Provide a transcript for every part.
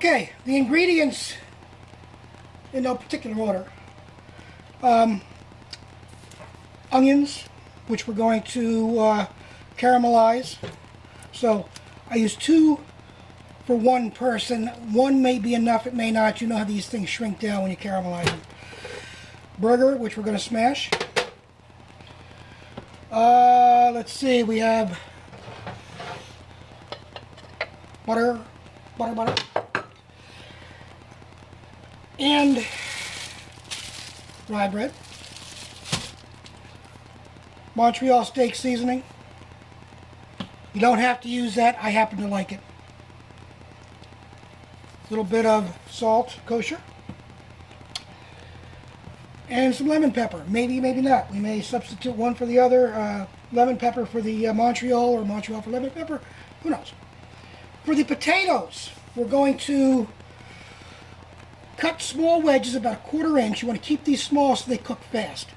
Okay, the ingredients in no particular order. Onions, which we're going to caramelize. So I use 2 for 1 person. 1 may be enough, it may not. You know how these things shrink down when you caramelize them. Burger, which we're going to smash. Let's see, we have butter, and rye bread. Montreal steak seasoning. You don't have to use that. I happen to like it. A little bit of salt, kosher. And some lemon pepper. Maybe, maybe not. We may substitute one for the other. Lemon pepper for the Montreal, or Montreal for lemon pepper. Who knows? For the potatoes, we're going to cut small wedges about 1/4 inch. You want to keep these small so they cook fast.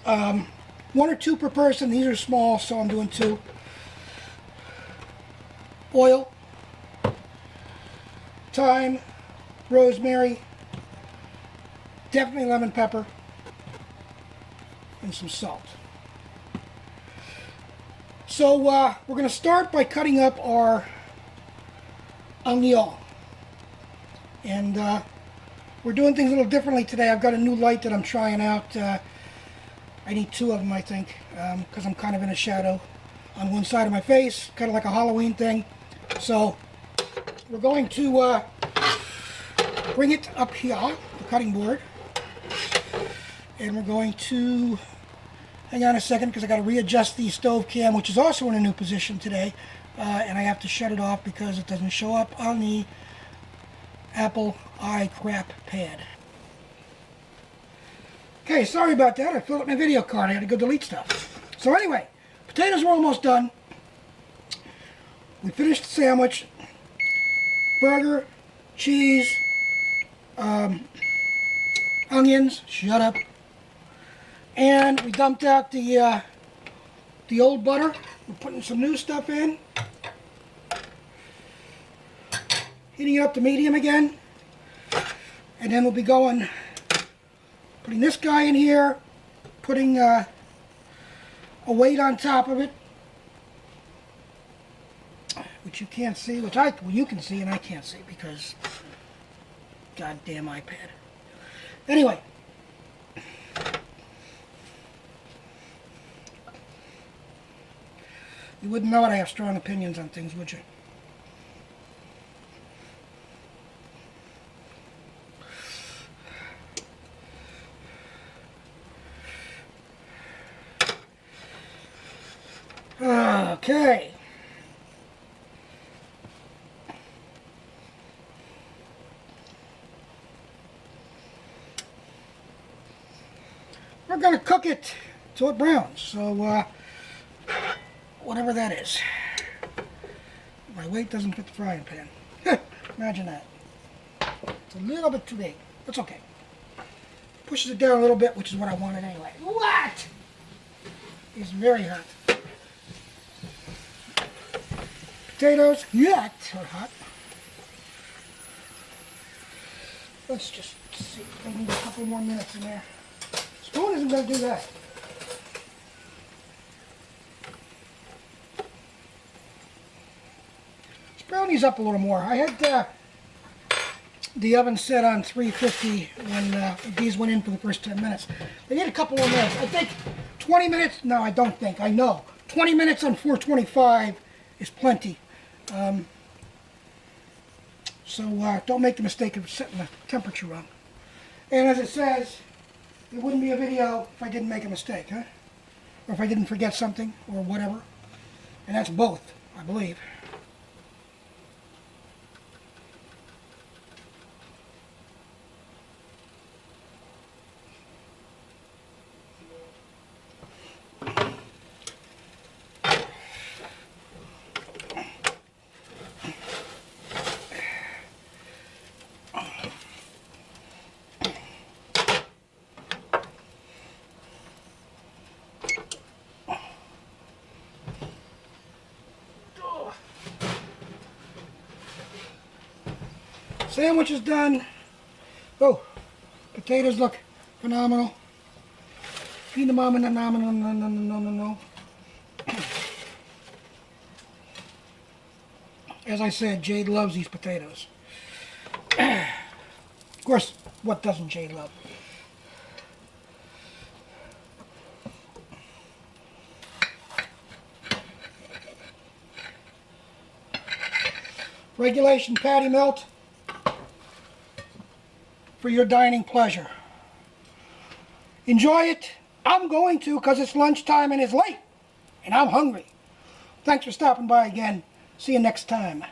1 or 2 per person. These are small, so I'm doing 2. Oil, thyme, rosemary, definitely lemon pepper, and some salt. So we're going to start by cutting up our onion. And we're doing things a little differently today. I've got a new light that I'm trying out. I need 2 of them, I think, because I'm kind of in a shadow on one side of my face, kind of like a Halloween thing. So we're going to bring it up here, the cutting board, and we're going to hang on a second because I got to readjust the stove cam, which is also in a new position today, and I have to shut it off because it doesn't show up on the Apple iCrap pad. Okay, sorry about that. I filled up my video card. I had to go delete stuff. So anyway, potatoes are almost done. We finished the sandwich. Burger, cheese, onions. Shut up. And we dumped out the old butter. We're putting some new stuff in. Heating it up to medium again. And then we'll be going, putting this guy in here, putting a weight on top of it, which you can't see, which well, you can see and I can't see because goddamn iPad. Anyway, you wouldn't know it. I have strong opinions on things, would you? Okay. We're going to cook it till it browns. So, whatever that is. My weight doesn't fit the frying pan. Imagine that. It's a little bit too big. That's okay. Pushes it down a little bit, which is what I wanted anyway. What? It's very hot. Potatoes, yet are hot. Let's just see. I need a couple more minutes in there. Spoon isn't going to do that. Let's brown these up a little more. I had the oven set on 350 when these went in for the first 10 minutes. They need a couple more minutes. I think 20 minutes, no, I don't think, I know. 20 minutes on 425 is plenty. So don't make the mistake of setting the temperature wrong. And as it says, it wouldn't be a video if I didn't make a mistake, huh? Or if I didn't forget something, or whatever. And that's both, I believe. Sandwich is done. Oh, potatoes look phenomenal. Phenomenal. As I said, Jade loves these potatoes. Of course, what doesn't Jade love? Regulation patty melt for your dining pleasure. Enjoy it. I'm going to because it's lunchtime and it's late and I'm hungry. Thanks for stopping by again. See you next time.